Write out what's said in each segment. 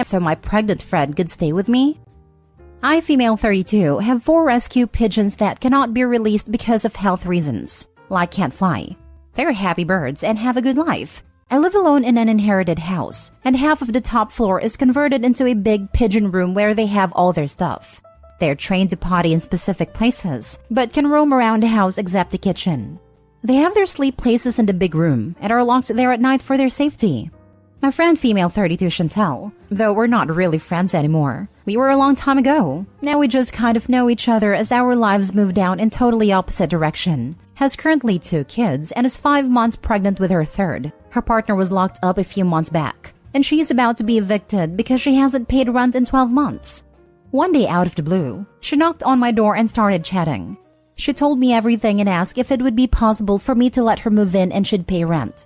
so my pregnant friend could stay with me? I, female 32, have 4 rescue pigeons that cannot be released because of health reasons, like can't fly. They're happy birds and have a good life. I live alone in an inherited house, and half of the top floor is converted into a big pigeon room where they have all their stuff. They're trained to potty in specific places, but can roam around the house except the kitchen. They have their sleep places in the big room and are locked there at night for their safety. My friend female 32 Chantel, though we're not really friends anymore. We were a long time ago. Now we just kind of know each other as our lives move down in totally opposite direction. Has currently 2 kids and is 5 months pregnant with her 3rd. Her partner was locked up a few months back, and she is about to be evicted because she hasn't paid rent in 12 months. One day out of the blue, she knocked on my door and started chatting. She told me everything and asked if it would be possible for me to let her move in and she'd pay rent.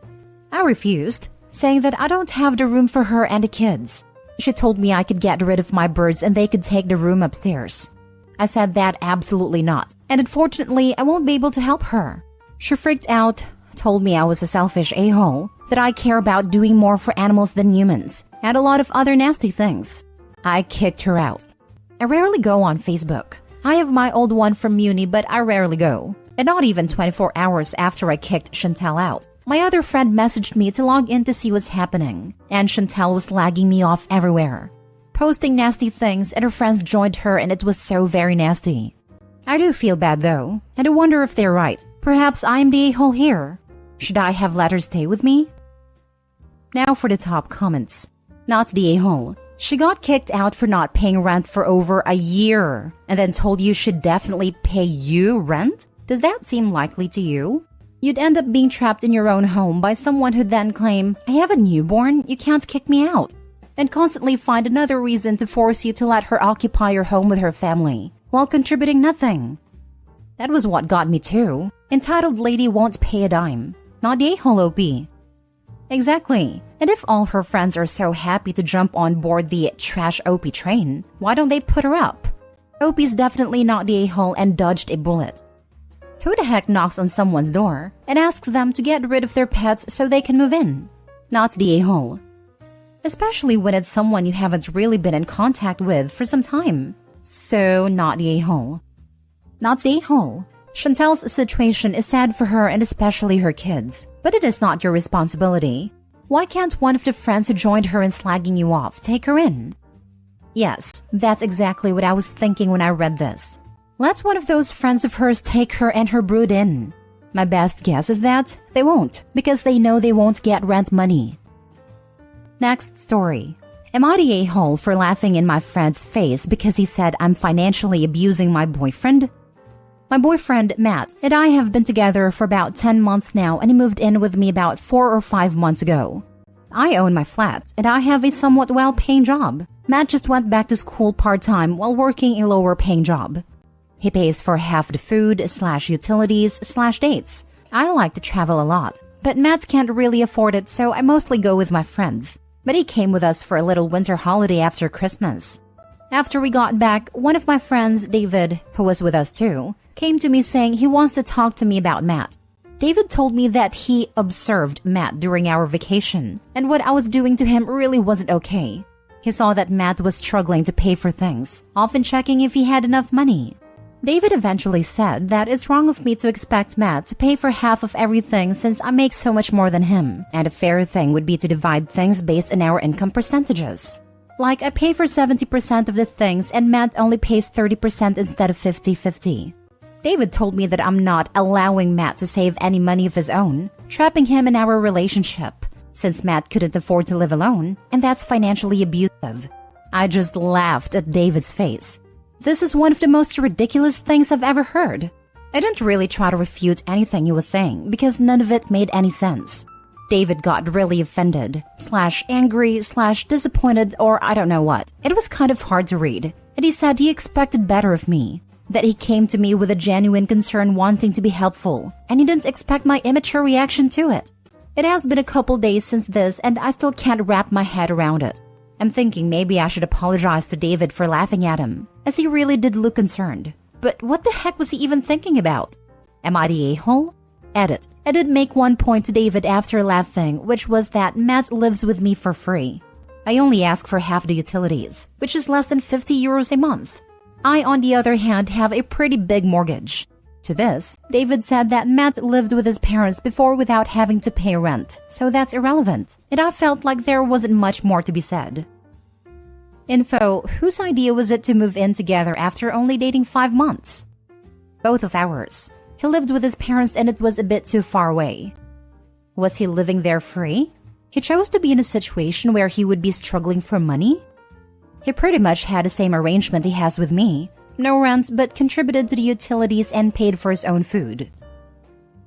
I refused, saying that I don't have the room for her and the kids. She told me I could get rid of my birds and they could take the room upstairs. I said that absolutely not, and unfortunately I won't be able to help her. She freaked out, told me I was a selfish a-hole, that I care about doing more for animals than humans, and a lot of other nasty things. I kicked her out. I rarely go on Facebook. I have my old one from uni, but I rarely go. And not even 24 hours after I kicked Chantel out, my other friend messaged me to log in to see what's happening, and Chantel was lagging me off everywhere, posting nasty things, and her friends joined her and it was so very nasty. I do feel bad though, and I wonder if they're right. Perhaps I am the a-hole here. Should I have let her stay with me? Now for the top comments. Not the a-hole. She got kicked out for not paying rent for over a year, and then told you she'd definitely pay you rent? Does that seem likely to you? You'd end up being trapped in your own home by someone who'd then claim, I have a newborn, you can't kick me out, and constantly find another reason to force you to let her occupy your home with her family, while contributing nothing. That was what got me too. Entitled lady won't pay a dime. Not the a-hole OP. Exactly. And if all her friends are so happy to jump on board the trash OP train, why don't they put her up? OP's definitely not the a-hole and dodged a bullet. Who the heck knocks on someone's door and asks them to get rid of their pets so they can move in? Not the a-hole. Especially when it's someone you haven't really been in contact with for some time. So not the a-hole. Not the a-hole. Chantel's situation is sad for her and especially her kids, but it is not your responsibility. Why can't one of the friends who joined her in slagging you off take her in? Yes, that's exactly what I was thinking when I read this. Let one of those friends of hers take her and her brood in. My best guess is that they won't, because they know they won't get rent money. Next story. Am I the a-hole for laughing in my friend's face because he said I'm financially abusing my boyfriend? My boyfriend, Matt, and I have been together for about 10 months now, and he moved in with me about 4 or 5 months ago. I own my flat, and I have a somewhat well-paying job. Matt just went back to school part-time while working a lower-paying job. He pays for half the food, /utilities, /dates. I like to travel a lot, but Matt can't really afford it, so I mostly go with my friends. But he came with us for a little winter holiday after Christmas. After we got back, one of my friends, David, who was with us too, came to me saying he wants to talk to me about Matt. David told me that he observed Matt during our vacation, and what I was doing to him really wasn't okay. He saw that Matt was struggling to pay for things, often checking if he had enough money. David eventually said that it's wrong of me to expect Matt to pay for half of everything since I make so much more than him, and a fair thing would be to divide things based on our income percentages. Like, I pay for 70% of the things and Matt only pays 30% instead of 50-50. David told me that I'm not allowing Matt to save any money of his own, trapping him in our relationship, since Matt couldn't afford to live alone, and that's financially abusive. I just laughed at David's face. This is one of the most ridiculous things I've ever heard. I didn't really try to refute anything he was saying because none of it made any sense. David got really offended, /angry, /disappointed, or I don't know what. It was kind of hard to read, and he said he expected better of me. That he came to me with a genuine concern wanting to be helpful, and he didn't expect my immature reaction to it. It has been a couple days since this, and I still can't wrap my head around it. I'm thinking maybe I should apologize to David for laughing at him, as he really did look concerned. But what the heck was he even thinking about? Am I the a-hole? Edit. I did make one point to David after laughing, which was that Matt lives with me for free. I only ask for half the utilities, which is less than 50 euros a month. I, on the other hand, have a pretty big mortgage. To this, David said that Matt lived with his parents before without having to pay rent, so that's irrelevant, and I felt like there wasn't much more to be said. Info: whose idea was it to move in together after only dating 5 months? Both of ours. He lived with his parents and it was a bit too far away. Was he living there free? He chose to be in a situation where he would be struggling for money? He pretty much had the same arrangement he has with me. No rent, but contributed to the utilities and paid for his own food.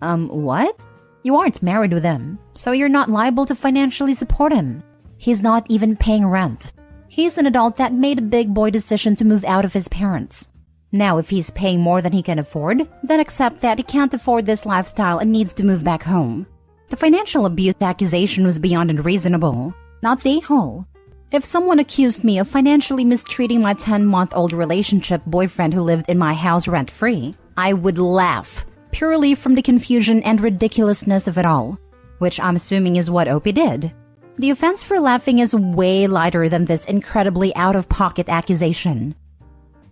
What? You aren't married with him, so you're not liable to financially support him. He's not even paying rent. He's an adult that made a big boy decision to move out of his parents. Now, if he's paying more than he can afford, then accept that he can't afford this lifestyle and needs to move back home. The financial abuse accusation was beyond unreasonable, not the a-hole. If someone accused me of financially mistreating my 10-month-old relationship boyfriend who lived in my house rent-free, I would laugh, purely from the confusion and ridiculousness of it all, which I'm assuming is what Opie did. The offense for laughing is way lighter than this incredibly out-of-pocket accusation.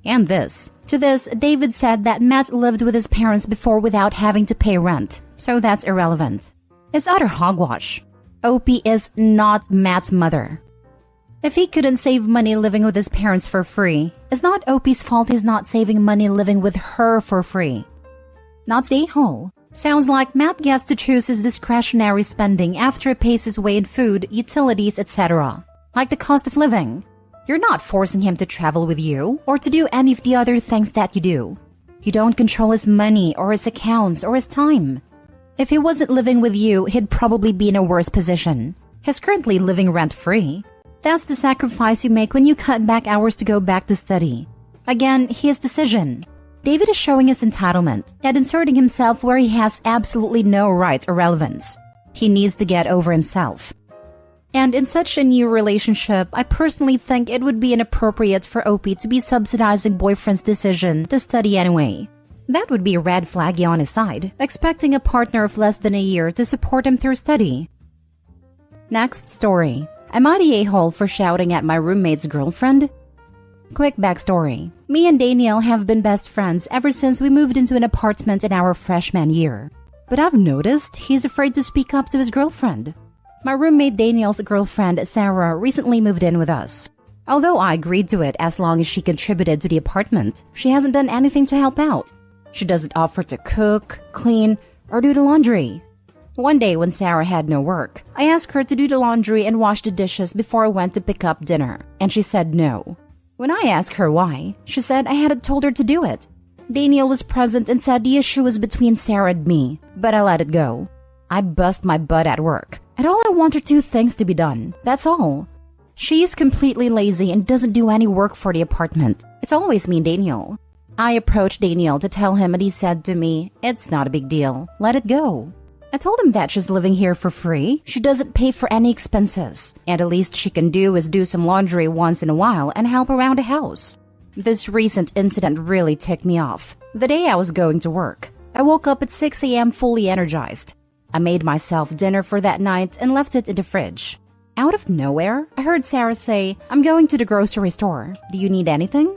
And this. To this, David said that Matt lived with his parents before without having to pay rent, so that's irrelevant. It's utter hogwash. Opie is not Matt's mother. If he couldn't save money living with his parents for free, it's not Opie's fault he's not saving money living with her for free. Not the a-hole. Sounds like Matt gets to choose his discretionary spending after he pays his way in food, utilities, etc. Like the cost of living. You're not forcing him to travel with you or to do any of the other things that you do. You don't control his money or his accounts or his time. If he wasn't living with you, he'd probably be in a worse position. He's currently living rent-free. That's the sacrifice you make when you cut back hours to go back to study. Again, his decision. David is showing his entitlement and inserting himself where he has absolutely no right or relevance. He needs to get over himself. And in such a new relationship, I personally think it would be inappropriate for Opie to be subsidizing boyfriend's decision to study anyway. That would be a red flaggy on his side, expecting a partner of less than a year to support him through study. Next story. Am I the a-hole for shouting at my roommate's girlfriend? Quick backstory. Me and Danielle have been best friends ever since we moved into an apartment in our freshman year. But I've noticed he's afraid to speak up to his girlfriend. My roommate Danielle's girlfriend, Sarah, recently moved in with us. Although I agreed to it as long as she contributed to the apartment, she hasn't done anything to help out. She doesn't offer to cook, clean, or do the laundry. One day when Sarah had no work, I asked her to do the laundry and wash the dishes before I went to pick up dinner, and she said no. When I asked her why, she said I hadn't told her to do it. Danielle was present and said the issue was between Sarah and me, but I let it go. I bust my butt at work, and all I want are 2 things to be done. That's all. She is completely lazy and doesn't do any work for the apartment. It's always me and Danielle. I approached Danielle to tell him and he said to me, "It's not a big deal. Let it go." I told him that she's living here for free. She doesn't pay for any expenses. And the least she can do is do some laundry once in a while and help around the house. This recent incident really ticked me off. The day I was going to work, I woke up at 6 a.m. fully energized. I made myself dinner for that night and left it in the fridge. Out of nowhere, I heard Sarah say, "I'm going to the grocery store. Do you need anything?"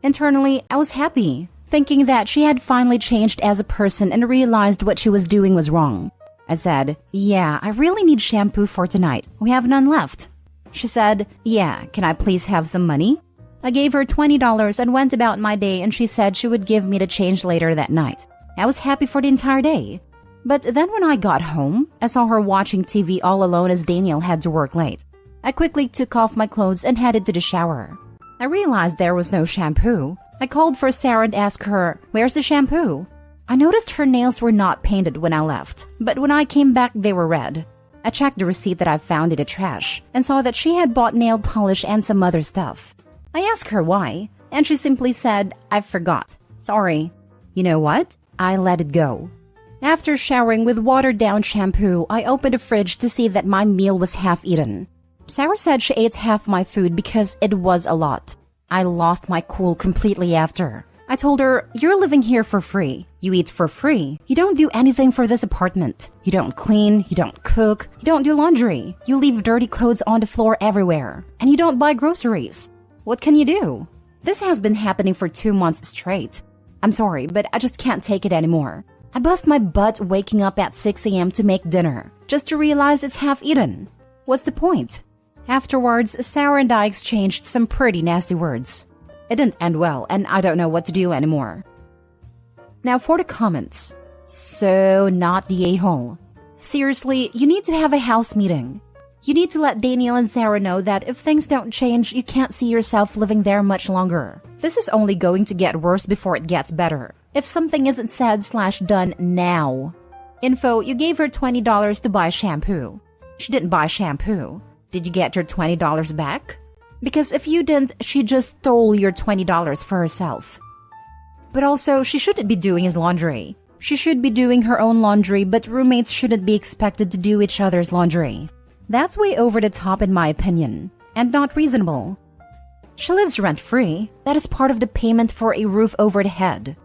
Internally, I was happy, thinking that she had finally changed as a person and realized what she was doing was wrong. I said, "Yeah, I really need shampoo for tonight. We have none left." She said, "Yeah, can I please have some money?" I gave her $20 and went about my day, and she said she would give me the change later that night. I was happy for the entire day. But then when I got home, I saw her watching TV all alone as Danielle had to work late. I quickly took off my clothes and headed to the shower. I realized there was no shampoo. I called for Sarah and asked her, "Where's the shampoo?" I noticed her nails were not painted when I left, but when I came back they were red. I checked the receipt that I found in the trash and saw that she had bought nail polish and some other stuff. I asked her why, and she simply said, "I forgot. Sorry." You know what? I let it go. After showering with watered-down shampoo, I opened the fridge to see that my meal was half-eaten. Sarah said she ate half my food because it was a lot. I lost my cool completely after. I told her, "You're living here for free. You eat for free. You don't do anything for this apartment. You don't clean, you don't cook, you don't do laundry. You leave dirty clothes on the floor everywhere. And you don't buy groceries. What can you do?" This has been happening for 2 months straight. I'm sorry, but I just can't take it anymore. I bust my butt waking up at 6 a.m. to make dinner, just to realize it's half eaten. What's the point? Afterwards, Sarah and I exchanged some pretty nasty words. It didn't end well, and I don't know what to do anymore. Now for the comments. So not the a-hole. Seriously, you need to have a house meeting. You need to let Daniel and Sarah know that if things don't change, you can't see yourself living there much longer. This is only going to get worse before it gets better. If something isn't said/done now. Info, you gave her $20 to buy shampoo. She didn't buy shampoo. Did you get your $20 back? Because if you didn't, she just stole your $20 for herself. But also, she shouldn't be doing his laundry. She should be doing her own laundry, but roommates shouldn't be expected to do each other's laundry. That's way over the top in my opinion, and not reasonable. She lives rent-free. That is part of the payment for a roof over the head.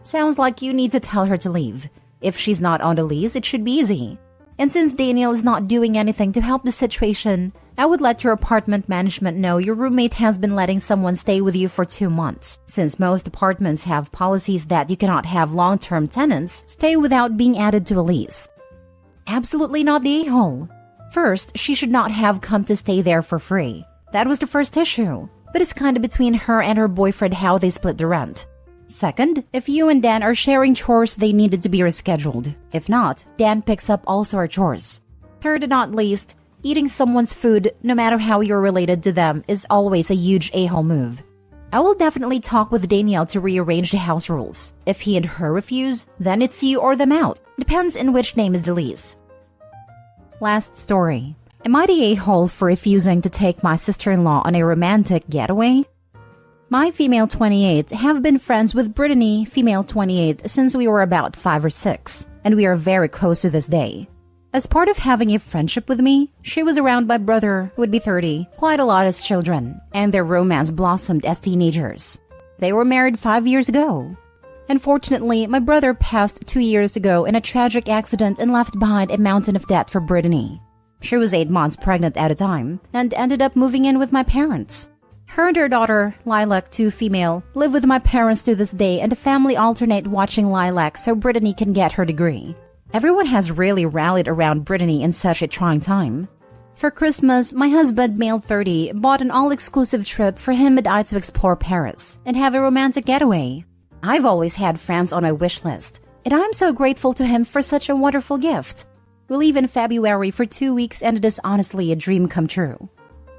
Sounds like you need to tell her to leave. If she's not on the lease, it should be easy. And since Daniel is not doing anything to help the situation, I would let your apartment management know your roommate has been letting someone stay with you for 2 months. Since most apartments have policies that you cannot have long-term tenants stay without being added to a lease. Absolutely not the a-hole. First, she should not have come to stay there for free. That was the first issue. But it's kind of between her and her boyfriend how they split the rent. Second, if you and Dan are sharing chores, they needed to be rescheduled. If not, Dan picks up all sort of chores. Third and not least, eating someone's food, no matter how you're related to them, is always a huge a-hole move. I will definitely talk with Daniel to rearrange the house rules. If he and her refuse, then it's you or them out. Depends in which name is the lease. Last story. Am I the a-hole for refusing to take my sister-in-law on a romantic getaway? My female 28 have been friends with Brittany, female 28, since we were about 5 or 6, and we are very close to this day. As part of having a friendship with me, she was around my brother, who would be 30, quite a lot as children, and their romance blossomed as teenagers. They were married 5 years ago. Unfortunately, my brother passed 2 years ago in a tragic accident and left behind a mountain of debt for Brittany. She was 8 months pregnant at a time, and ended up moving in with my parents. Her and her daughter, Lilac, 2 female, live with my parents to this day, and the family alternate watching Lilac so Brittany can get her degree. Everyone has really rallied around Brittany in such a trying time. For Christmas, my husband, male 30, bought an all-exclusive trip for him and I to explore Paris and have a romantic getaway. I've always had France on my wish list, and I'm so grateful to him for such a wonderful gift. We leave in February for 2 weeks, and it is honestly a dream come true.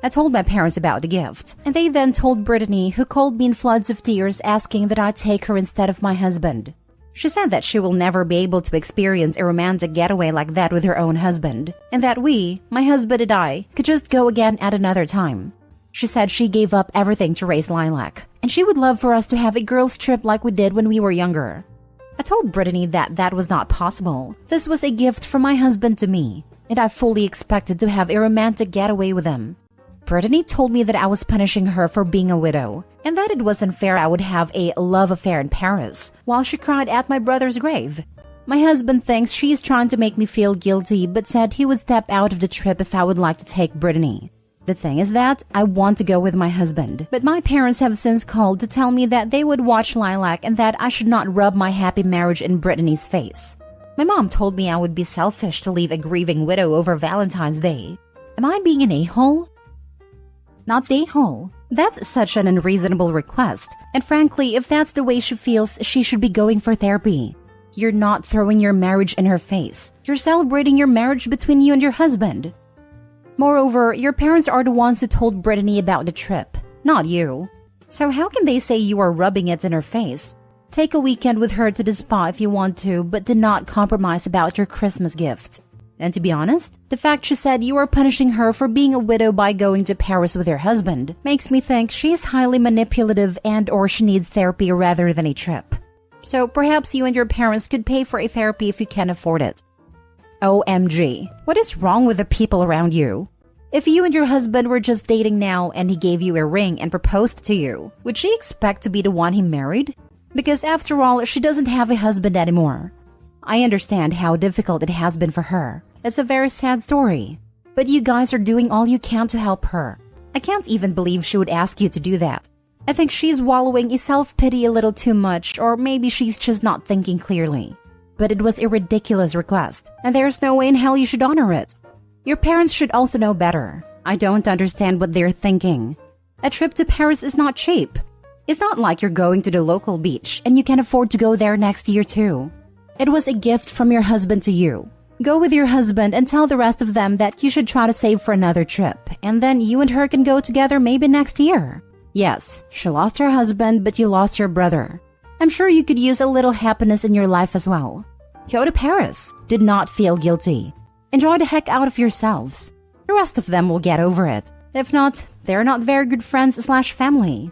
I told my parents about the gift, and they then told Brittany, who called me in floods of tears asking that I take her instead of my husband. She said that she will never be able to experience a romantic getaway like that with her own husband, and that we, my husband and I, could just go again at another time. She said she gave up everything to raise Lilac, and she would love for us to have a girls' trip like we did when we were younger. I told Brittany that that was not possible. This was a gift from my husband to me, and I fully expected to have a romantic getaway with him. Brittany told me that I was punishing her for being a widow, and that it was unfair I would have a love affair in Paris, while she cried at my brother's grave. My husband thinks she is trying to make me feel guilty, but said he would step out of the trip if I would like to take Brittany. The thing is that I want to go with my husband, but my parents have since called to tell me that they would watch Lilac and that I should not rub my happy marriage in Brittany's face. My mom told me I would be selfish to leave a grieving widow over Valentine's Day. Am I being an a-hole? Not the a-hole. That's such an unreasonable request, and frankly, if that's the way she feels, she should be going for therapy. You're not throwing your marriage in her face. You're celebrating your marriage between you and your husband. Moreover, your parents are the ones who told Brittany about the trip, not you. So how can they say you are rubbing it in her face? Take a weekend with her to the spa if you want to, but do not compromise about your Christmas gift. And to be honest, the fact she said you are punishing her for being a widow by going to Paris with her husband makes me think she is highly manipulative and or she needs therapy rather than a trip. So perhaps you and your parents could pay for a therapy if you can afford it. OMG, what is wrong with the people around you? If you and your husband were just dating now and he gave you a ring and proposed to you, would she expect to be the one he married? Because after all, she doesn't have a husband anymore. I understand how difficult it has been for her. It's a very sad story. But you guys are doing all you can to help her. I can't even believe she would ask you to do that. I think she's wallowing in self-pity a little too much, or maybe she's just not thinking clearly. But it was a ridiculous request, and there's no way in hell you should honor it. Your parents should also know better. I don't understand what they're thinking. A trip to Paris is not cheap. It's not like you're going to the local beach and you can afford to go there next year too. It was a gift from your husband to you. Go with your husband and tell the rest of them that you should try to save for another trip, and then you and her can go together maybe next year. Yes, she lost her husband, but you lost your brother. I'm sure you could use a little happiness in your life as well. Go to Paris. Do not feel guilty. Enjoy the heck out of yourselves. The rest of them will get over it. If not, they're not very good friends/family.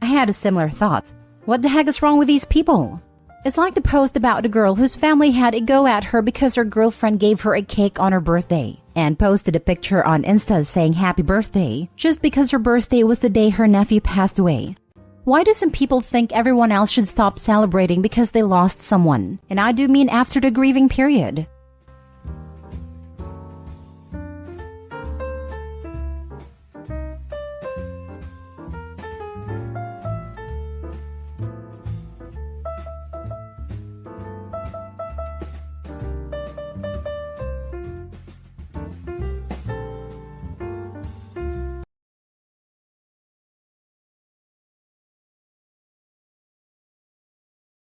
I had a similar thought. What the heck is wrong with these people? It's like the post about the girl whose family had a go at her because her girlfriend gave her a cake on her birthday and posted a picture on Insta saying happy birthday just because her birthday was the day her nephew passed away. Why do some people think everyone else should stop celebrating because they lost someone? And I do mean after the grieving period.